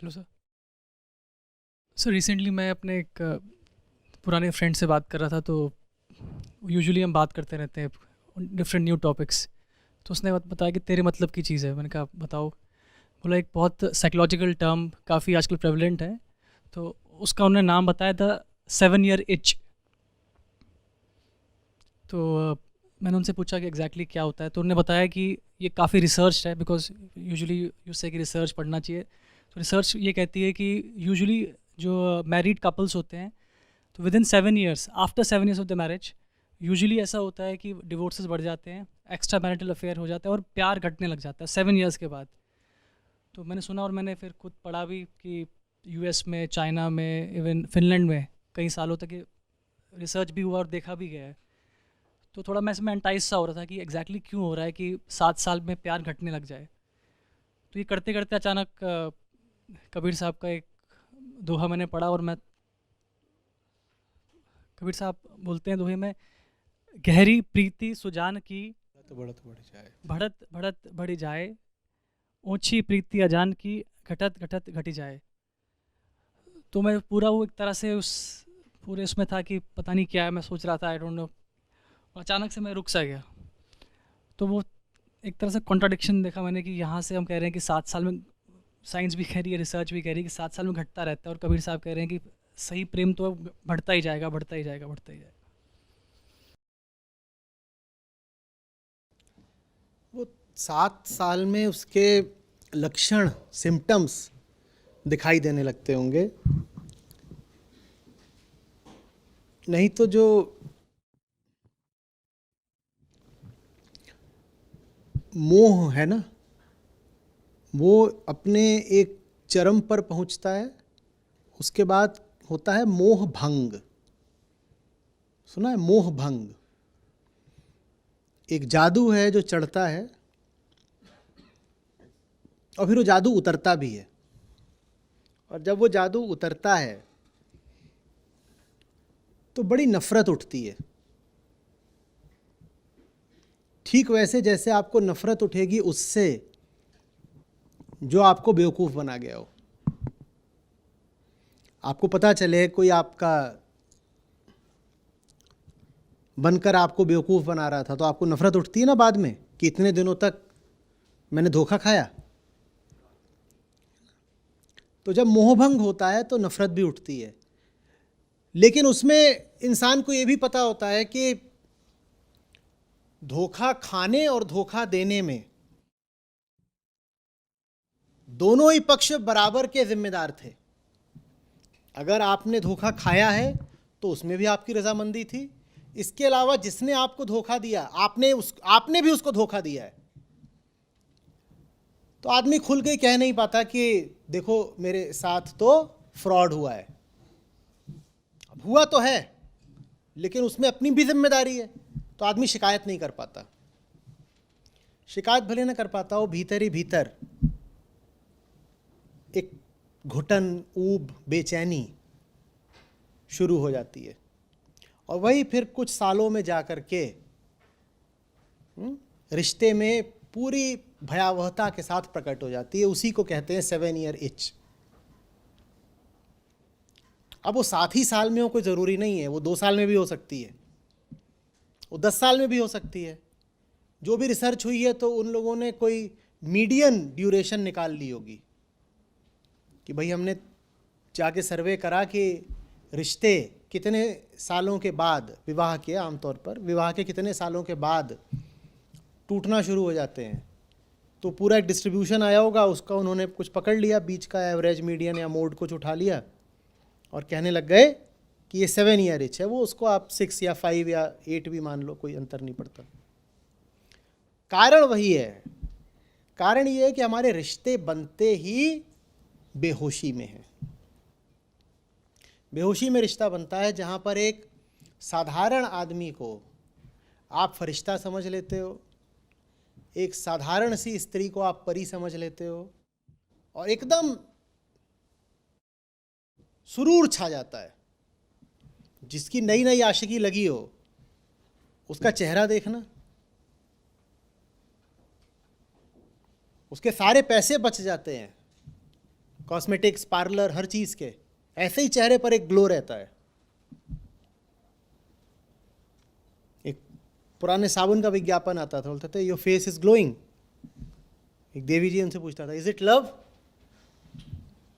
Hello sir. Sir recently मैं अपने एक पुराने फ्रेंड से बात कर रहा था, तो यूजुअली हम बात करते रहते हैं डिफरेंट न्यू टॉपिक्स। तो उसने बताया कि तेरे मतलब की चीज़ है। मैंने कहा बताओ। बोला एक बहुत साइकोलॉजिकल टर्म काफ़ी आजकल प्रेवलेंट है, तो उसका उन्होंने नाम बताया था 7 ईयर इच। तो मैंने उनसे पूछा कि एग्जैक्टली क्या होता है, तो उन्होंने बताया कि ये काफ़ी रिसर्च है, बिकॉज यूजुअली यू से कि रिसर्च पढ़ना चाहिए। तो रिसर्च ये कहती है कि यूजुअली जो मैरिड कपल्स होते हैं, तो with in 7 years, after 7 years of the marriage, usually ऐसा होता है कि डिवोर्सेस बढ़ जाते हैं, एक्स्ट्रा मैरिटल अफेयर हो जाता है और प्यार घटने लग जाता है 7 ईयर्स के बाद। तो मैंने सुना और मैंने फिर खुद पढ़ा भी कि यूएस में, चाइना में, इवन फिनलैंड में कई सालों तक ये रिसर्च भी हुआ और देखा भी गया है। तो थोड़ा मैं इसमें एंटाइज सा हो रहा था कि एग्जैक्टली क्यों हो रहा है कि 7 साल में प्यार घटने लग जाए। तो ये करते करते अचानक कबीर साहब का एक दोहा मैंने पढ़ा, और मैं, कबीर साहब बोलते हैं दोहे में, गहरी प्रीति सुजान की, बढ़त बढ़त बढ़ जाए। बढ़त बढ़त बढ़ी जाए, ऊंची प्रीति अजान की, घटत घटत घटी जाए। तो मैं पूरा वो एक तरह से उस पूरे उसमें था कि पता नहीं क्या है, मैं सोच रहा था, आई डोंट नो। अचानक से मैं रुक सा गया। तो वो एक तरह से कॉन्ट्राडिक्शन देखा मैंने कि यहाँ से हम कह रहे हैं कि 7 साल में, साइंस भी कह रही है, रिसर्च भी कह रही है कि 7 साल में घटता रहता है, और कबीर साहब कह रहे हैं कि सही प्रेम तो बढ़ता ही जाएगा, बढ़ता ही जाएगा, बढ़ता ही जाएगा। वो 7 साल में उसके लक्षण, सिम्टम्स दिखाई देने लगते होंगे। नहीं तो जो मोह है ना, वो अपने एक चरम पर पहुंचता है। उसके बाद होता है मोह भंग। सुना है मोह भंग? एक जादू है जो चढ़ता है और फिर वो जादू उतरता भी है। और जब वो जादू उतरता है तो बड़ी नफरत उठती है। ठीक वैसे जैसे आपको नफरत उठेगी उससे जो आपको बेवकूफ़ बना गया हो। आपको पता चले कोई आपका बनकर आपको बेवकूफ़ बना रहा था, तो आपको नफरत उठती है ना बाद में, कि इतने दिनों तक मैंने धोखा खाया। तो जब मोहभंग होता है तो नफरत भी उठती है। लेकिन उसमें इंसान को ये भी पता होता है कि धोखा खाने और धोखा देने में दोनों ही पक्ष बराबर के जिम्मेदार थे। अगर आपने धोखा खाया है तो उसमें भी आपकी रजामंदी थी। इसके अलावा जिसने आपको धोखा दिया, आपने भी उसको धोखा दिया है। तो आदमी खुल के कह नहीं पाता कि देखो मेरे साथ तो फ्रॉड हुआ है। अब हुआ तो है, लेकिन उसमें अपनी भी जिम्मेदारी है। तो आदमी शिकायत नहीं कर पाता। शिकायत भले ना कर पाता हो, भीतर ही भीतर एक घुटन, ऊब, बेचैनी शुरू हो जाती है। और वही फिर कुछ सालों में जा कर के रिश्ते में पूरी भयावहता के साथ प्रकट हो जाती है। उसी को कहते हैं 7 ईयर इच। अब वो 7 ही साल में हो कोई ज़रूरी नहीं है, वो 2 साल में भी हो सकती है, वो 10 साल में भी हो सकती है। जो भी रिसर्च हुई है तो उन लोगों ने कोई मीडियन ड्यूरेशन निकाल ली होगी कि भाई हमने जाके सर्वे करा कि रिश्ते कितने सालों के बाद, विवाह के, आमतौर पर विवाह के कितने सालों के बाद टूटना शुरू हो जाते हैं। तो पूरा एक डिस्ट्रीब्यूशन आया होगा, उसका उन्होंने कुछ पकड़ लिया, बीच का एवरेज, मीडियन या मोड कुछ उठा लिया और कहने लग गए कि ये 7 ईयर इच है। वो उसको आप 6 या 5 या 8 भी मान लो, कोई अंतर नहीं पड़ता। कारण वही है। कारण ये है कि हमारे रिश्ते बनते ही बेहोशी में है। बेहोशी में रिश्ता बनता है जहाँ पर एक साधारण आदमी को आप फरिश्ता समझ लेते हो, एक साधारण सी स्त्री को आप परी समझ लेते हो, और एकदम सुरूर छा जाता है। जिसकी नई नई आशिकी लगी हो, उसका चेहरा देखना, उसके सारे पैसे बच जाते हैं, कॉस्मेटिक्स, पार्लर, हर चीज़ के, ऐसे ही चेहरे पर एक ग्लो रहता है। एक पुराने साबुन का विज्ञापन आता था, बोलते थे योर फेस इज ग्लोइंग। एक देवी जी उनसे पूछता था इज इट लव,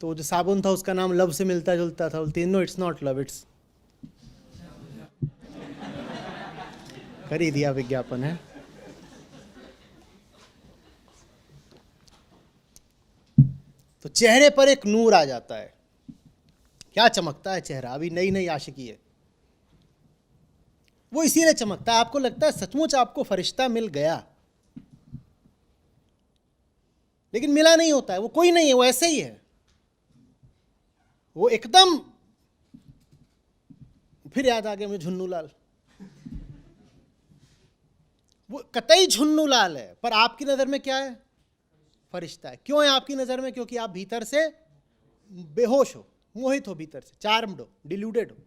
तो वो जो साबुन था उसका नाम लव से मिलता जुलता था, बोलती no it's not love, it's, कर ही दिया विज्ञापन है। तो चेहरे पर एक नूर आ जाता है, क्या चमकता है चेहरा। अभी नई नई आशिकी है, वो इसीलिए चमकता है, आपको लगता है सचमुच आपको फरिश्ता मिल गया, लेकिन मिला नहीं होता है, वो कोई नहीं है, वो ऐसे ही है, वो एकदम। फिर याद आ गया मुझे झुन्नू लाल, वो कतई झुन्नू लाल है, पर आपकी नजर में क्या है, फरिश्ता है। क्यों है आपकी नजर में? क्योंकि आप भीतर से बेहोश हो, मोहित हो, भीतर से चार्म्ड हो, डिल्यूटेड हो।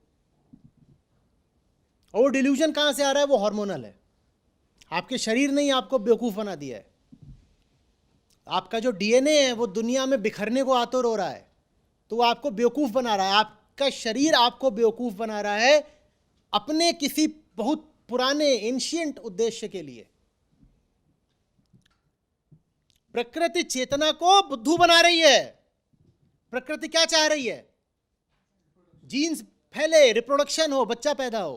और वो डिल्यूजन कहां से आ रहा है? वो हार्मोनल है। आपके शरीर ने ही आपको बेवकूफ बना दिया है। आपका जो डीएनए है वो दुनिया में बिखरने को आतुर हो रहा है, तो वो आपको बेवकूफ बना रहा है। आपका शरीर आपको बेवकूफ बना रहा है अपने किसी बहुत पुराने एंशिएंट उद्देश्य के लिए। प्रकृति चेतना को बुद्धू बना रही है। प्रकृति क्या चाह रही है? जीन्स फैले, रिप्रोडक्शन हो, बच्चा पैदा हो।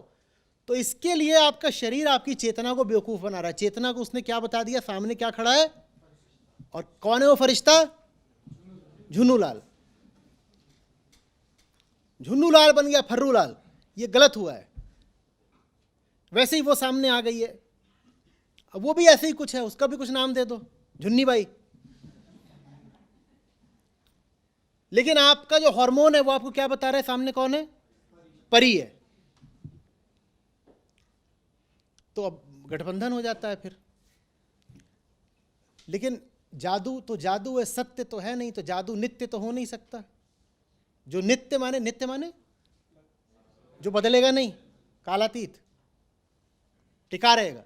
तो इसके लिए आपका शरीर आपकी चेतना को बेवकूफ बना रहा है। चेतना को उसने क्या बता दिया? सामने क्या खड़ा है, और कौन है वो फरिश्ता? झुन्नू लाल। झुन्नू लाल बन गया फर्रू लाल, ये गलत हुआ है। वैसे ही वो सामने आ गई है, अब वो भी ऐसे ही कुछ है, उसका भी कुछ नाम दे दो, झुन्नी बाई। लेकिन आपका जो हार्मोन है वो आपको क्या बता रहा है? सामने कौन है? परी है। तो अब गठबंधन हो जाता है फिर। लेकिन जादू तो जादू है, सत्य तो है नहीं, तो जादू नित्य तो हो नहीं सकता। जो नित्य माने जो बदलेगा नहीं, कालातीत, टिका रहेगा।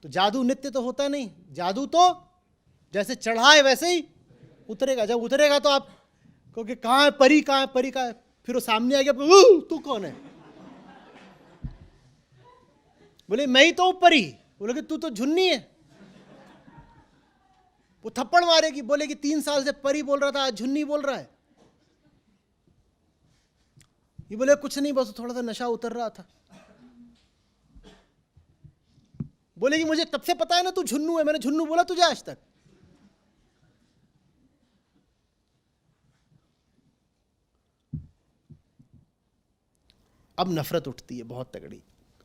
तो जादू नित्य तो होता नहीं। जादू तो जैसे चढ़ा है वैसे ही उतरेगा। जब उतरेगा तो आप क्योंकि कहाँ है परी, कहाँ है परी, कहाँ है? फिर वो सामने आ गया, तू कौन है? बोले मैं ही तो हूं परी। बोले कि तू तो झुन्नी है। वो थप्पड़ मारेगी, बोलेगी 3 साल से परी बोल रहा था, आज झुन्नी बोल रहा है। ये बोले कुछ नहीं, बस थोड़ा सा नशा उतर रहा था। बोलेगी मुझे तब से पता है ना तू झुन्नू है, मैंने झुन्नू बोला तुझे आज तक? अब नफरत उठती है बहुत तगड़ी,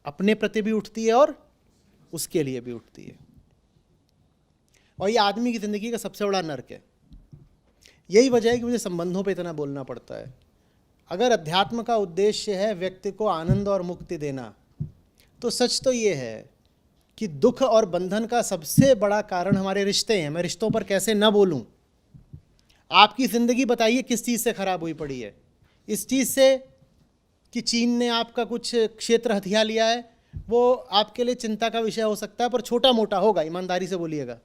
अपने प्रति भी उठती है और उसके लिए भी उठती है। और ये आदमी की ज़िंदगी का सबसे बड़ा नर्क है। यही वजह है कि मुझे संबंधों पे इतना बोलना पड़ता है। अगर अध्यात्म का उद्देश्य है व्यक्ति को आनंद और मुक्ति देना, तो सच तो ये है कि दुख और बंधन का सबसे बड़ा कारण हमारे रिश्ते हैं। मैं रिश्तों पर कैसे ना बोलूं? आपकी ज़िंदगी बताइए किस चीज़ से खराब हुई पड़ी है? इस चीज़ से कि चीन ने आपका कुछ क्षेत्र हथिया लिया है, वो आपके लिए चिंता का विषय हो सकता है, पर छोटा मोटा होगा, ईमानदारी से बोलिएगा।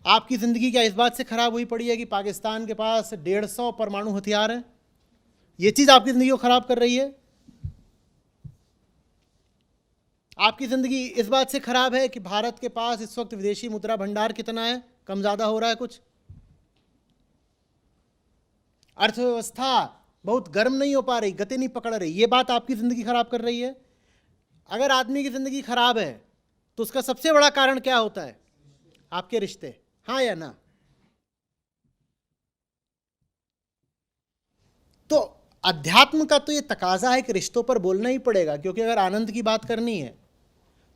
आपकी ज़िंदगी क्या इस बात से खराब हुई पड़ी है कि पाकिस्तान के पास 150 परमाणु हथियार हैं? ये चीज़ आपकी ज़िंदगी को खराब कर रही है? आपकी ज़िंदगी इस बात से खराब है कि भारत के पास इस वक्त विदेशी मुद्रा भंडार कितना है, कम ज़्यादा हो रहा है कुछ? अर्थव्यवस्था बहुत गर्म नहीं हो पा रही, गति नहीं पकड़ रही, ये बात आपकी ज़िंदगी खराब कर रही है? अगर आदमी की ज़िंदगी खराब है तो उसका सबसे बड़ा कारण क्या होता है? आपके रिश्ते। हाँ या ना? तो अध्यात्म का तो ये तकाजा है कि रिश्तों पर बोलना ही पड़ेगा, क्योंकि अगर आनंद की बात करनी है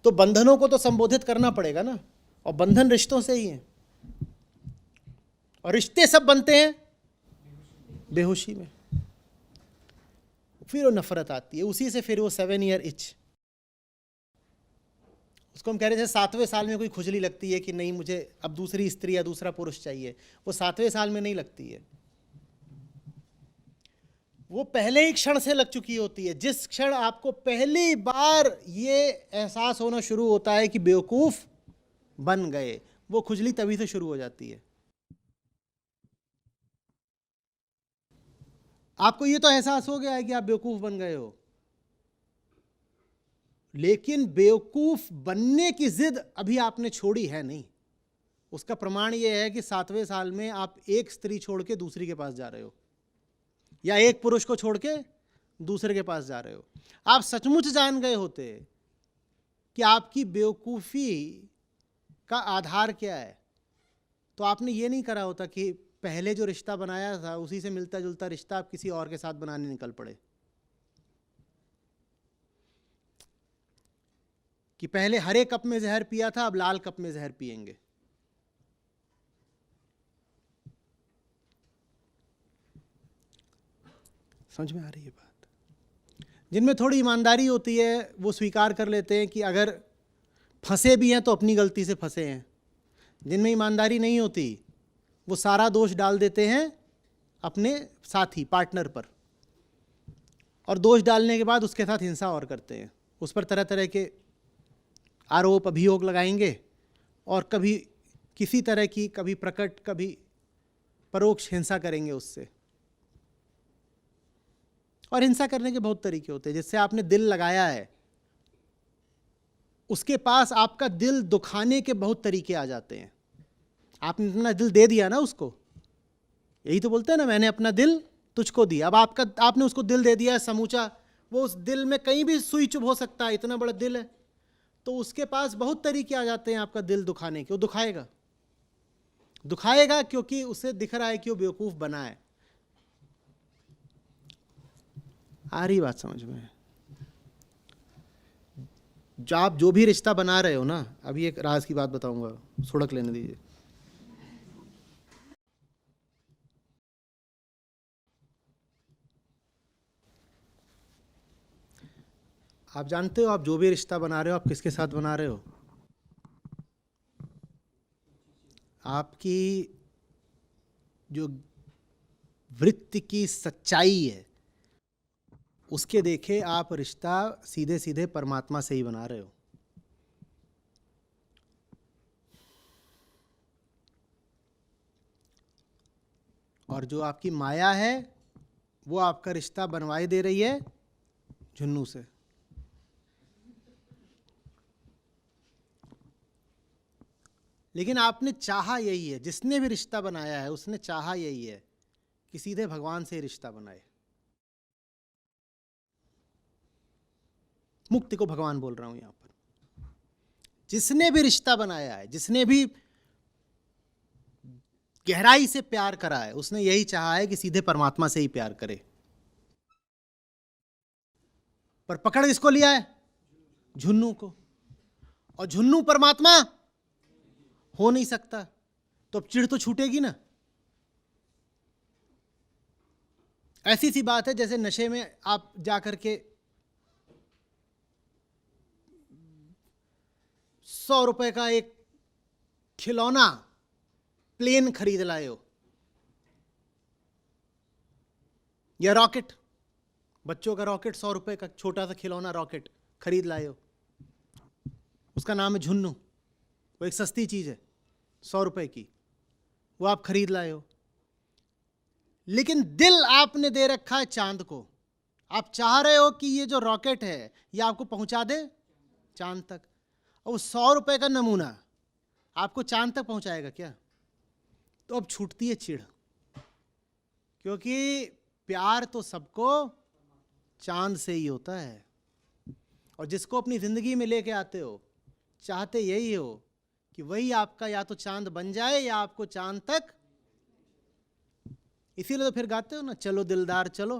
तो बंधनों को तो संबोधित करना पड़ेगा ना, और बंधन रिश्तों से ही है। और रिश्ते सब बनते हैं बेहोशी में। फिर वो नफरत आती है, उसी से फिर वो 7 ईयर इच, उसको हम कह रहे थे 7वें साल में कोई खुजली लगती है कि नहीं मुझे अब दूसरी स्त्री या दूसरा पुरुष चाहिए, वो 7वें साल में नहीं लगती है, वो पहले ही क्षण से लग चुकी होती है। जिस क्षण आपको पहली बार ये एहसास होना शुरू होता है कि बेवकूफ़ बन गए, वो खुजली तभी से शुरू हो जाती है। आपको ये तो एहसास हो गया है कि आप बेवकूफ बन गए हो, लेकिन बेवकूफ बनने की जिद अभी आपने छोड़ी है नहीं। उसका प्रमाण ये है कि 7वें साल में आप एक स्त्री छोड़ के दूसरी के पास जा रहे हो, या एक पुरुष को छोड़ के दूसरे के पास जा रहे हो। आप सचमुच जान गए होते कि आपकी बेवकूफ़ी का आधार क्या है, तो आपने ये नहीं करा होता कि पहले जो रिश्ता बनाया था उसी से मिलता जुलता रिश्ता आप किसी और के साथ बनाने निकल पड़े, कि पहले हरे कप में जहर पिया था अब लाल कप में जहर पिएंगे। समझ में आ रही है बात? जिनमें थोड़ी ईमानदारी होती है वो स्वीकार कर लेते हैं कि अगर फंसे भी हैं तो अपनी गलती से फंसे हैं। जिनमें ईमानदारी नहीं होती वो सारा दोष डाल देते हैं अपने साथी पार्टनर पर, और दोष डालने के बाद उसके साथ हिंसा और करते हैं, उस पर तरह तरह के आरोप अभियोग लगाएंगे, और कभी किसी तरह की, कभी प्रकट कभी परोक्ष हिंसा करेंगे उससे। और हिंसा करने के बहुत तरीके होते हैं। जिससे आपने दिल लगाया है उसके पास आपका दिल दुखाने के बहुत तरीके आ जाते हैं। आपने अपना दिल दे दिया ना उसको, यही तो बोलते हैं ना, मैंने अपना दिल तुझको दिया। अब आपने उसको दिल दे दिया है समूचा, वो उस दिल में कहीं भी सुई चुभ हो सकता है, इतना बड़ा दिल है, तो उसके पास बहुत तरीके आ जाते हैं आपका दिल दुखाने के। वो दुखाएगा क्योंकि उसे दिख रहा है कि वो बेवकूफ़ बना है। आ रही बात समझ में? आप जो भी रिश्ता बना रहे हो ना, अभी एक राज की बात बताऊंगा, सुड़क लेने दीजिए। आप जानते हो आप जो भी रिश्ता बना रहे हो आप किसके साथ बना रहे हो? आपकी जो वृत्ति की सच्चाई है उसके देखे आप रिश्ता सीधे सीधे परमात्मा से ही बना रहे हो। और जो आपकी माया है वो आपका रिश्ता बनवाए दे रही है झुन्नू से। लेकिन आपने चाहा यही है, जिसने भी रिश्ता बनाया है उसने चाहा यही है कि सीधे भगवान से रिश्ता बनाए। मुक्ति को भगवान बोल रहा हूं यहां पर। जिसने भी रिश्ता बनाया है, जिसने भी गहराई से प्यार करा है, उसने यही चाहा है कि सीधे परमात्मा से ही प्यार करे। पर पकड़ किसको लिया है? झुन्नू को। और झुन्नू परमात्मा हो नहीं सकता, तो अब चिढ़ तो छूटेगी ना। ऐसी सी बात है जैसे नशे में आप जाकर के 100 रुपए का एक खिलौना प्लेन खरीद लाए हो, या रॉकेट, बच्चों का रॉकेट, 100 रुपए का छोटा सा खिलौना रॉकेट खरीद लाए हो, उसका नाम है झुन्नू। वो एक सस्ती चीज है 100 रुपए की, वो आप खरीद लाए हो। लेकिन दिल आपने दे रखा है चांद को। आप चाह रहे हो कि ये जो रॉकेट है ये आपको पहुंचा दे चांद तक, और 100 रुपए का नमूना आपको चांद तक पहुंचाएगा क्या? तो अब छूटती है चिढ़, क्योंकि प्यार तो सबको चांद से ही होता है। और जिसको अपनी जिंदगी में लेके आते हो चाहते यही हो कि वही आपका या तो चांद बन जाए या आपको चांद तक। इसीलिए तो फिर गाते हो ना, चलो दिलदार चलो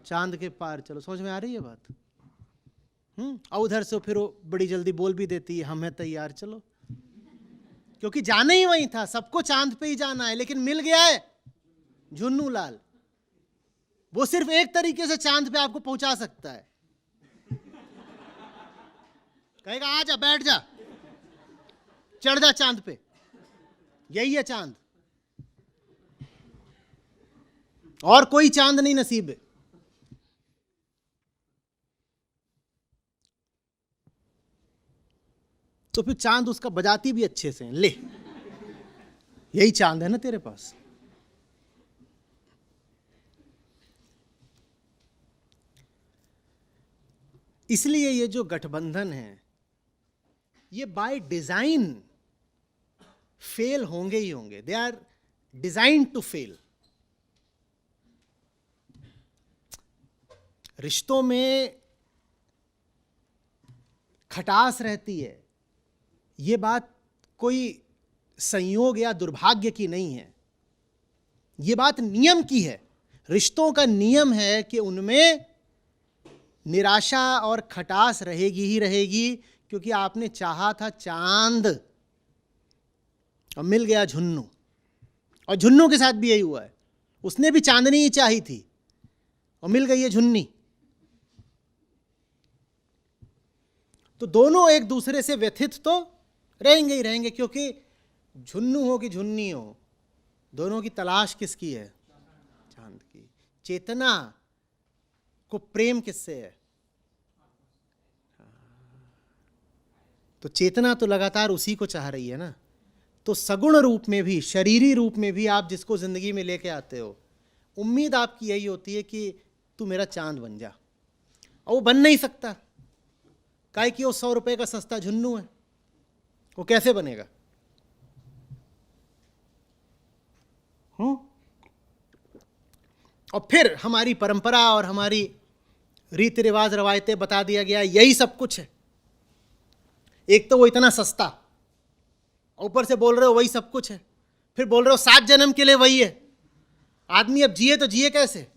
चांद के पार चलो। समझ में आ रही है बात? और उधर से फिर वो बड़ी जल्दी बोल भी देती है, हम हैं तैयार चलो, क्योंकि जाना ही वही था, सबको चांद पे ही जाना है। लेकिन मिल गया है झुन्नू लाल, वो सिर्फ एक तरीके से चांद पे आपको पहुंचा सकता है। कहेगा आ जा, बैठ जा, चढ़ जा चांद पे, यही है चांद, और कोई चांद नहीं नसीब है। तो फिर चांद उसका बजाती भी अच्छे से, ले यही चांद है ना तेरे पास। इसलिए ये जो गठबंधन है ये बाय डिजाइन फेल होंगे ही होंगे. They are design to fail. रिश्तों में खटास रहती है, ये बात कोई संयोग या दुर्भाग्य की नहीं है, ये बात नियम की है. रिश्तों का नियम है कि उनमें निराशा और खटास रहेगी ही रहेगी, क्योंकि आपने चाहा था चांद और मिल गया झुन्नू. और झुन्नू के साथ भी यही हुआ है, उसने भी चांदनी ही चाही थी और मिल गई है झुन्नी. तो दोनों एक दूसरे से व्यथित तो रहेंगे ही रहेंगे, क्योंकि झुन्नू हो कि झुन्नी हो, दोनों की तलाश किसकी है? चांद की. चेतना को प्रेम किससे है? तो चेतना तो लगातार उसी को चाह रही है ना. तो सगुण रूप में भी, शरीरी रूप में भी आप जिसको जिंदगी में लेके आते हो, उम्मीद आपकी यही होती है कि तू मेरा चांद बन जा. और वो बन नहीं सकता, काहे कि वो 100 रुपए का सस्ता झुन्नू है, वो कैसे बनेगा? और फिर हमारी परंपरा और हमारी रीति रिवाज रवायतें बता दिया गया यही सब कुछ है. एक तो वो इतना सस्ता, ऊपर से बोल रहे हो वही सब कुछ है, फिर बोल रहे हो 7 जन्म के लिए वही है. आदमी अब जिए तो जिए कैसे?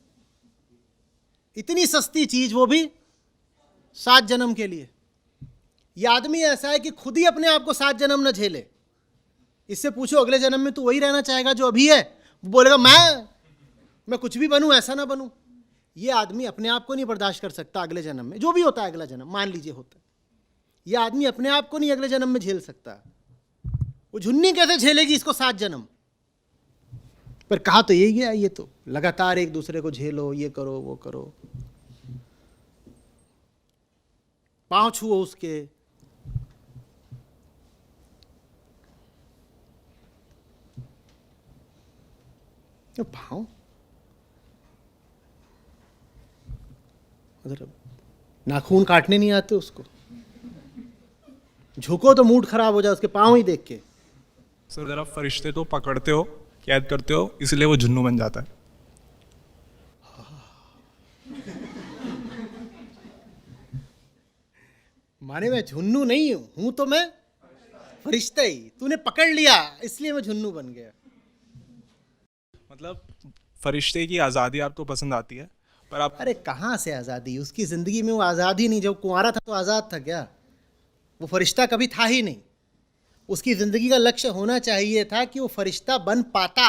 इतनी सस्ती चीज, वो भी 7 जन्म के लिए. यह आदमी ऐसा है कि खुद ही अपने आप को 7 जन्म न झेले. इससे पूछो अगले जन्म में तू वही रहना चाहेगा जो अभी है? वो बोलेगा मैं कुछ भी बनूं, ऐसा ना बनूं. ये आदमी अपने आप को नहीं बर्दाश्त कर सकता अगले जन्म में, जो भी होता है अगला जन्म, मान लीजिए होता है. ये आदमी अपने आप को नहीं अगले जन्म में झेल सकता. वो झुन्नी कैसे झेलेगी इसको 7 जन्म? पर कहा तो यही गया, ये तो लगातार एक दूसरे को झेलो, ये करो वो करो, पांव छुओ उसके. तो पांव नाखून काटने नहीं आते उसको, झुको तो मूड खराब हो जाए उसके पांव ही देख के. सर जरा फरिश्ते तो पकड़ते हो, कैद करते हो, इसलिए वो जुन्नू बन जाता है. माने मैं झुन्नू नहीं हूं तो मैं फरिश्ता ही. तूने पकड़ लिया इसलिए मैं झुन्नू बन गया. मतलब फरिश्ते की आज़ादी आपको पसंद आती है, पर आप अरे कहाँ से आज़ादी? उसकी ज़िंदगी में वो आज़ाद ही नहीं. जब कुंवारा था तो आज़ाद था क्या? वो फरिश्ता कभी था ही नहीं. उसकी ज़िंदगी का लक्ष्य होना चाहिए था कि वो फरिश्ता बन पाता.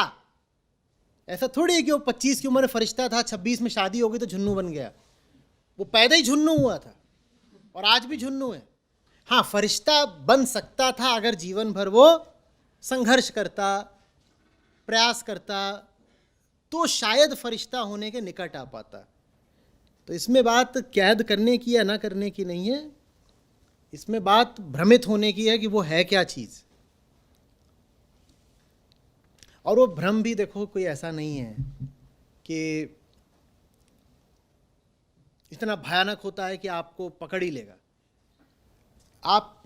ऐसा थोड़ी है कि वो 25 की उम्र में फरिश्ता था, 26 में शादी हो गई तो झुन्नू बन गया. वो पैदा ही झुन्नू हुआ था और आज भी झुन्नू है. हाँ, फरिश्ता बन सकता था अगर जीवन भर वो संघर्ष करता, प्रयास करता, तो शायद फरिश्ता होने के निकट आ पाता. तो इसमें बात कैद करने की या ना करने की नहीं है, इसमें बात भ्रमित होने की है कि वो है क्या चीज़. और वो भ्रम भी देखो कोई ऐसा नहीं है कि इतना भयानक होता है कि आपको पकड़ ही लेगा. आप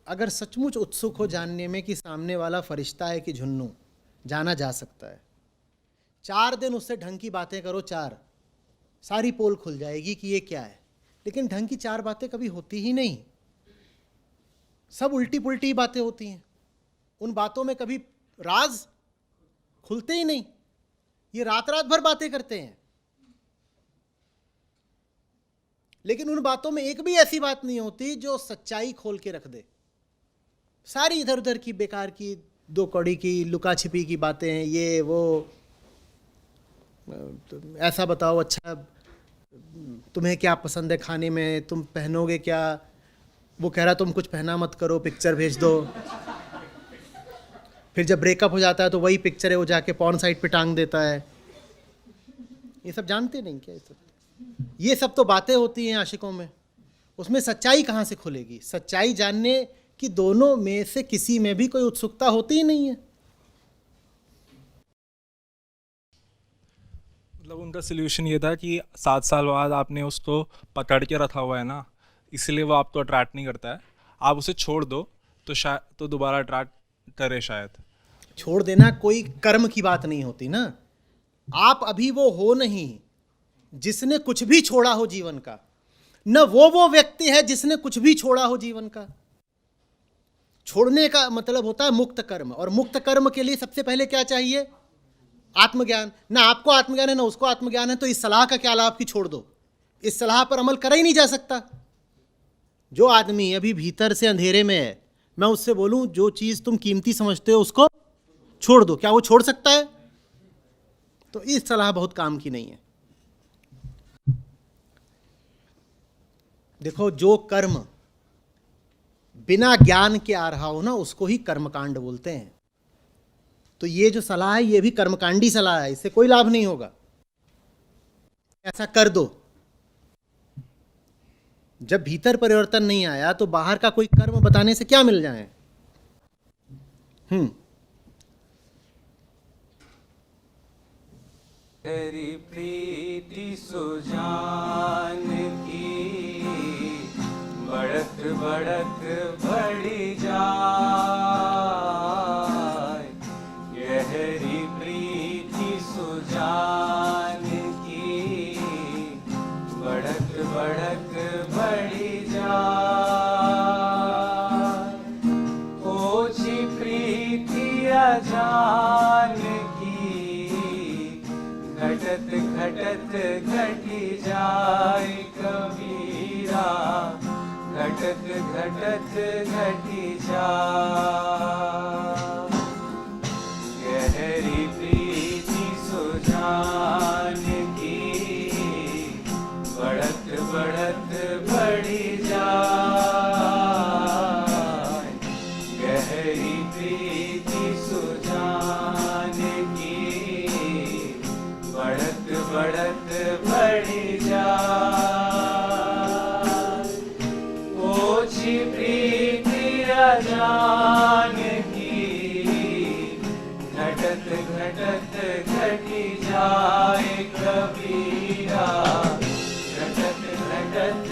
अगर सचमुच उत्सुक हो जानने में कि सामने वाला फरिश्ता है कि झुन्नू, जाना जा सकता है. 4 दिन उससे ढंग की बातें करो, 4 सारी पोल खुल जाएगी कि ये क्या है. लेकिन ढंग की 4 बातें कभी होती ही नहीं, सब उल्टी पुल्टी बातें होती हैं. उन बातों में कभी राज खुलते ही नहीं. ये रात रात भर बातें करते हैं, लेकिन उन बातों में एक भी ऐसी बात नहीं होती जो सच्चाई खोल के रख दे. सारी इधर उधर की बेकार की, 2 कौड़ी की, लुका छिपी की बातें हैं, ये वो. तो ऐसा बताओ, अच्छा तुम्हें क्या पसंद है खाने में, तुम पहनोगे क्या? वो कह रहा तुम कुछ पहना मत करो, पिक्चर भेज दो. फिर जब ब्रेकअप हो जाता है तो वही पिक्चर है वो जाके पॉर्न साइट पे टांग देता है. ये सब जानते नहीं क्या? ये सब तो बातें होती हैं आशिकों में. उसमें सच्चाई कहाँ से खुलेगी? सच्चाई जानने की दोनों में से किसी में भी कोई उत्सुकता होती ही नहीं है. मतलब उनका सोल्यूशन ये था कि 7 साल बाद आपने उसको पकड़ के रखा हुआ है ना, इसलिए वो आपको अट्रैक्ट नहीं करता है। आप उसे छोड़ दो तो शायद तो दोबारा अट्रैक्ट करे शायद। छोड़ देना कोई कर्म की बात नहीं होती ना। आप अभी वो हो नहीं जिसने कुछ भी छोड़ा हो जीवन का, न वो व्यक्ति है जिसने कुछ भी छोड़ा हो जीवन का। छोड़ने का मतलब होता है मुक्त कर्म, और मुक्त कर्म के लिए सबसे पहले क्या चाहिए? आत्मज्ञान। ना आपको आत्मज्ञान है ना उसको आत्मज्ञान है, तो इस सलाह का क्या लाभ कि छोड़ दो। इस सलाह पर अमल करा ही नहीं जा सकता। जो आदमी अभी भीतर से अंधेरे में है, मैं उससे बोलूं जो चीज तुम कीमती समझते हो उसको छोड़ दो, क्या वो छोड़ सकता है? तो इस सलाह बहुत काम की नहीं है। देखो, जो कर्म बिना ज्ञान के आ रहा हो ना, उसको ही कर्मकांड बोलते हैं। तो ये जो सलाह है ये भी कर्मकांडी सलाह है, इससे कोई लाभ नहीं होगा। ऐसा कर दो। जब भीतर परिवर्तन नहीं आया तो बाहर का कोई कर्म बताने से क्या मिल जाए? तेरी प्रीति सुजान की बढ़त बढ़त बढ़ी जाए। गहरी प्रीति सुजान की बढ़त बढ़त बढ़ी जाए। ओछी प्रीति अजान घटत घटत घटी जाए कबीरा। घटत घटत घटी जाए। गहरी प्रीति सुजान की बढ़त बढ़त बढ़ी जाए। गहरी प्रीति सुजान की बढ़त बढ़त बढ़ी जाए। ओछी प्रीति अजान की घटत घटत घटी जाए कबीरा। घटत घटत